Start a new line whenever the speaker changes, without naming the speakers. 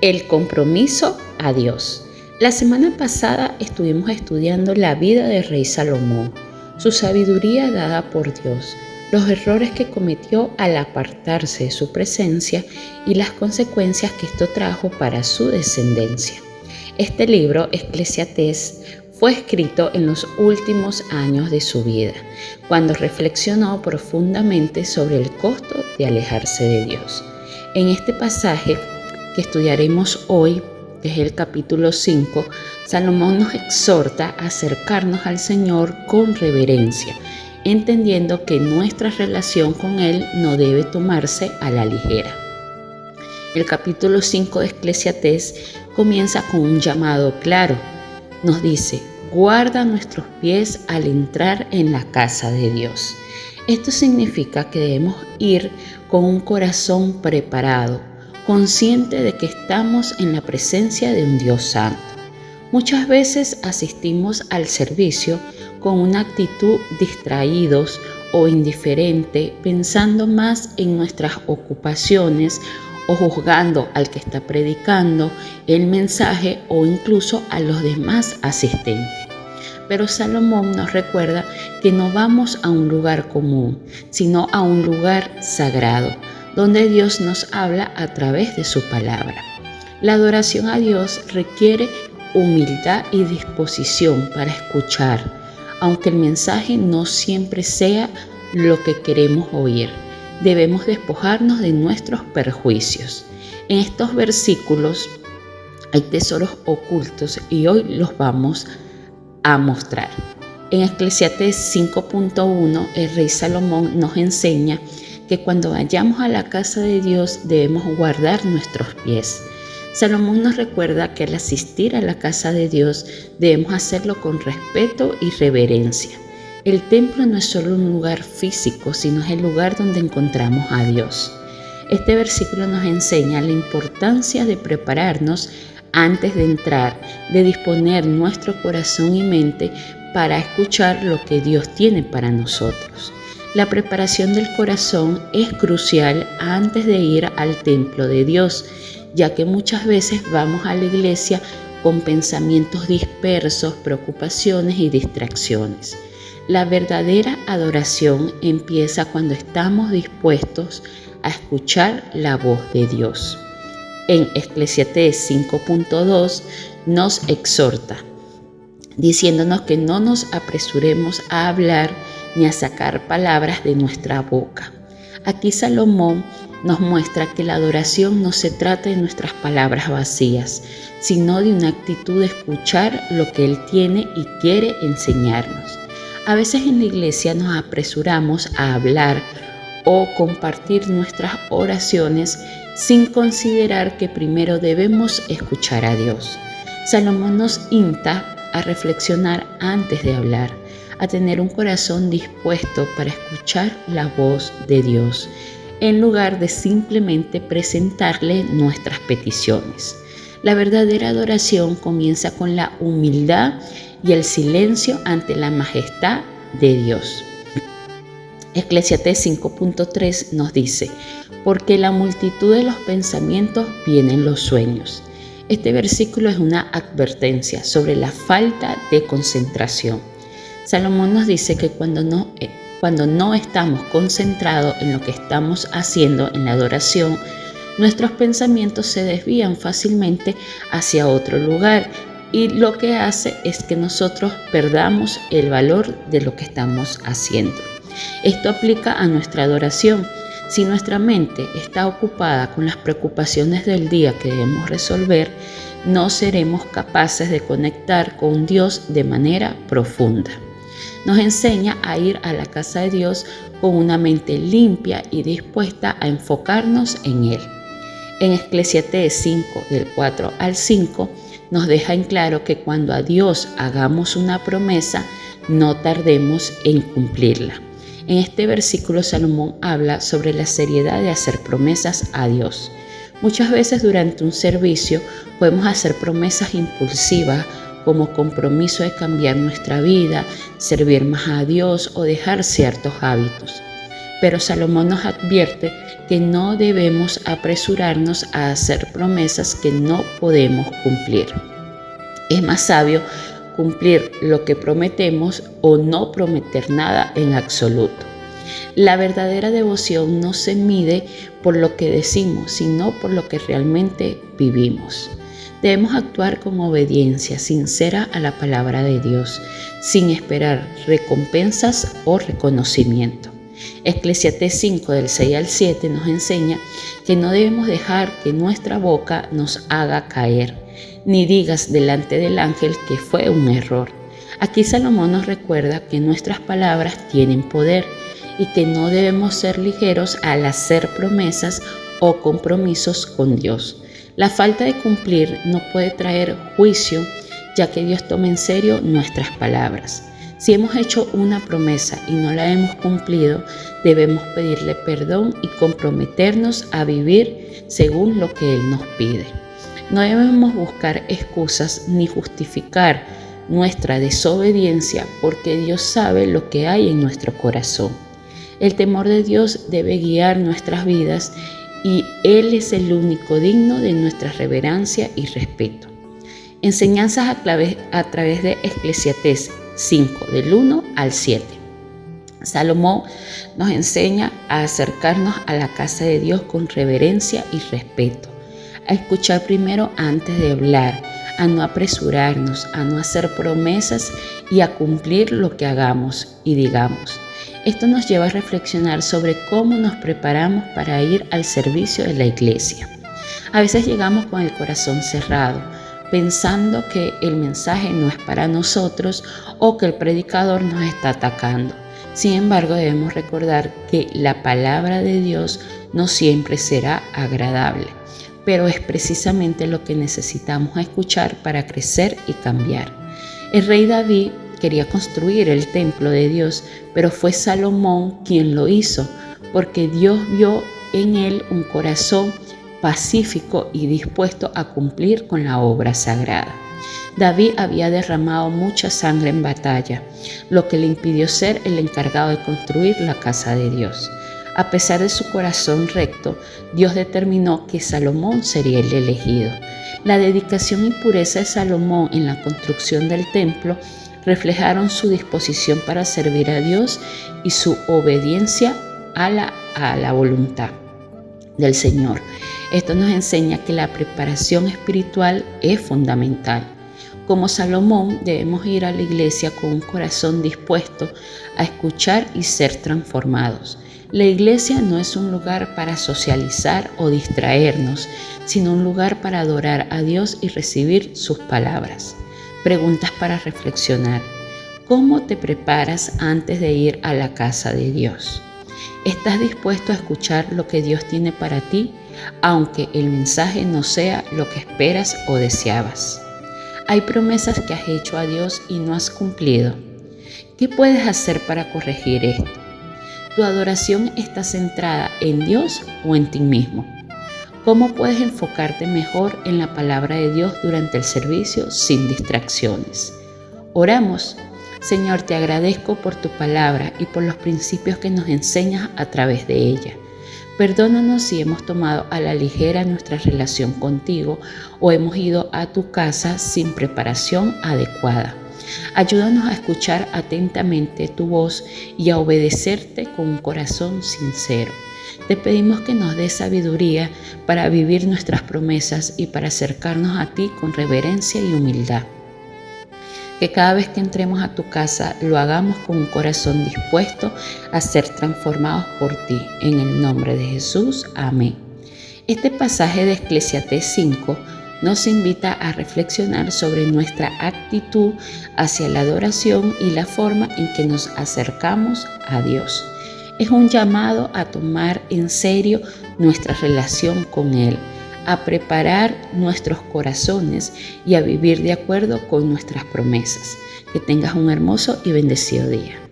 El compromiso a Dios. La semana pasada estuvimos estudiando la vida del rey Salomón, su sabiduría dada por Dios, los errores que cometió al apartarse de su presencia y las consecuencias que esto trajo para su descendencia. Este libro, Eclesiastés, fue escrito en los últimos años de su vida, cuando reflexionó profundamente sobre el costo de alejarse de Dios. En este pasaje que estudiaremos hoy, que es el capítulo 5, Salomón nos exhorta a acercarnos al Señor con reverencia, entendiendo que nuestra relación con Él no debe tomarse a la ligera. El capítulo 5 de Eclesiastés comienza con un llamado claro. Nos dice: guarda nuestros pies al entrar en la casa de Dios. Esto significa que debemos ir con un corazón preparado, consciente de que estamos en la presencia de un Dios santo. Muchas veces asistimos al servicio con una actitud distraídos o indiferente, pensando más en nuestras ocupaciones o juzgando al que está predicando el mensaje o incluso a los demás asistentes. Pero Salomón nos recuerda que no vamos a un lugar común, sino a un lugar sagrado, donde Dios nos habla a través de su palabra. La adoración a Dios requiere humildad y disposición para escuchar, aunque el mensaje no siempre sea lo que queremos oír. Debemos despojarnos de nuestros perjuicios. En estos versículos hay tesoros ocultos y hoy los vamos a mostrar. En Eclesiastés 5.1, el rey Salomón nos enseña que cuando vayamos a la casa de Dios debemos guardar nuestros pies. Salomón nos recuerda que al asistir a la casa de Dios debemos hacerlo con respeto y reverencia. El templo no es solo un lugar físico, sino es el lugar donde encontramos a Dios. Este versículo nos enseña la importancia de prepararnos antes de entrar, de disponer nuestro corazón y mente para escuchar lo que Dios tiene para nosotros. La preparación del corazón es crucial antes de ir al templo de Dios, ya que muchas veces vamos a la iglesia con pensamientos dispersos, preocupaciones y distracciones. La verdadera adoración empieza cuando estamos dispuestos a escuchar la voz de Dios. En Eclesiastés 5.2 nos exhorta, diciéndonos que no nos apresuremos a hablar ni a sacar palabras de nuestra boca. Aquí Salomón nos muestra que la adoración no se trata de nuestras palabras vacías, sino de una actitud de escuchar lo que Él tiene y quiere enseñarnos. A veces en la iglesia nos apresuramos a hablar o compartir nuestras oraciones sin considerar que primero debemos escuchar a Dios. Salomón nos insta a reflexionar antes de hablar, a tener un corazón dispuesto para escuchar la voz de Dios, en lugar de simplemente presentarle nuestras peticiones. La verdadera adoración comienza con la humildad y el silencio ante la majestad de Dios. Eclesiastés 5.3 nos dice: porque la multitud de los pensamientos vienen los sueños. Este versículo es una advertencia sobre la falta de concentración. Salomón nos dice que cuando no estamos concentrados en lo que estamos haciendo en la adoración, nuestros pensamientos se desvían fácilmente hacia otro lugar y lo que hace es que nosotros perdamos el valor de lo que estamos haciendo. Esto aplica a nuestra adoración. Si nuestra mente está ocupada con las preocupaciones del día que debemos resolver, no seremos capaces de conectar con Dios de manera profunda. Nos enseña a ir a la casa de Dios con una mente limpia y dispuesta a enfocarnos en Él. En Eclesiastés 5, del 4 al 5, nos deja en claro que cuando a Dios hagamos una promesa, no tardemos en cumplirla. En este versículo Salomón habla sobre la seriedad de hacer promesas a Dios. Muchas veces durante un servicio podemos hacer promesas impulsivas como compromiso de cambiar nuestra vida, servir más a Dios o dejar ciertos hábitos. Pero Salomón nos advierte que no debemos apresurarnos a hacer promesas que no podemos cumplir. Es más sabio cumplir lo que prometemos o no prometer nada en absoluto. La verdadera devoción no se mide por lo que decimos, sino por lo que realmente vivimos. Debemos actuar con obediencia sincera a la palabra de Dios, sin esperar recompensas o reconocimiento. Eclesiastés 5 del 6 al 7 nos enseña que no debemos dejar que nuestra boca nos haga caer, ni digas delante del ángel que fue un error. Aquí Salomón nos recuerda que nuestras palabras tienen poder y que no debemos ser ligeros al hacer promesas o compromisos con Dios. La falta de cumplir no puede traer juicio, ya que Dios toma en serio nuestras palabras. Si hemos hecho una promesa y no la hemos cumplido, debemos pedirle perdón y comprometernos a vivir según lo que Él nos pide. No debemos buscar excusas ni justificar nuestra desobediencia, porque Dios sabe lo que hay en nuestro corazón. El temor de Dios debe guiar nuestras vidas y Él es el único digno de nuestra reverencia y respeto. Enseñanzas a través de Eclesiastés 5, del 1 al 7. Salomón nos enseña a acercarnos a la casa de Dios con reverencia y respeto, a escuchar primero antes de hablar, a no apresurarnos, a no hacer promesas y a cumplir lo que hagamos y digamos. Esto nos lleva a reflexionar sobre cómo nos preparamos para ir al servicio de la iglesia. A veces llegamos con el corazón cerrado, pensando que el mensaje no es para nosotros o que el predicador nos está atacando. Sin embargo, debemos recordar que la palabra de Dios no siempre será agradable, pero es precisamente lo que necesitamos escuchar para crecer y cambiar. El rey David quería construir el templo de Dios, pero fue Salomón quien lo hizo, porque Dios vio en él un corazón pacífico y dispuesto a cumplir con la obra sagrada. David había derramado mucha sangre en batalla, lo que le impidió ser el encargado de construir la casa de Dios. A pesar de su corazón recto, Dios determinó que Salomón sería el elegido. La dedicación y pureza de Salomón en la construcción del templo reflejaron su disposición para servir a Dios y su obediencia a la voluntad del Señor. Esto nos enseña que la preparación espiritual es fundamental. Como Salomón, debemos ir a la iglesia con un corazón dispuesto a escuchar y ser transformados. La iglesia no es un lugar para socializar o distraernos, sino un lugar para adorar a Dios y recibir sus palabras. Preguntas para reflexionar. ¿Cómo te preparas antes de ir a la casa de Dios? ¿Estás dispuesto a escuchar lo que Dios tiene para ti, aunque el mensaje no sea lo que esperas o deseabas? Hay promesas que has hecho a Dios y no has cumplido. ¿Qué puedes hacer para corregir esto? ¿Tu adoración está centrada en Dios o en ti mismo? ¿Cómo puedes enfocarte mejor en la palabra de Dios durante el servicio sin distracciones? Oramos. Señor, te agradezco por tu palabra y por los principios que nos enseñas a través de ella. Perdónanos si hemos tomado a la ligera nuestra relación contigo o hemos ido a tu casa sin preparación adecuada. Ayúdanos a escuchar atentamente tu voz y a obedecerte con un corazón sincero. Te pedimos que nos des sabiduría para vivir nuestras promesas y para acercarnos a ti con reverencia y humildad. Que cada vez que entremos a tu casa lo hagamos con un corazón dispuesto a ser transformados por ti. En el nombre de Jesús, amén. Este pasaje de Eclesiastés 5 nos invita a reflexionar sobre nuestra actitud hacia la adoración y la forma en que nos acercamos a Dios. Es un llamado a tomar en serio nuestra relación con Él, a preparar nuestros corazones y a vivir de acuerdo con nuestras promesas. Que tengas un hermoso y bendecido día.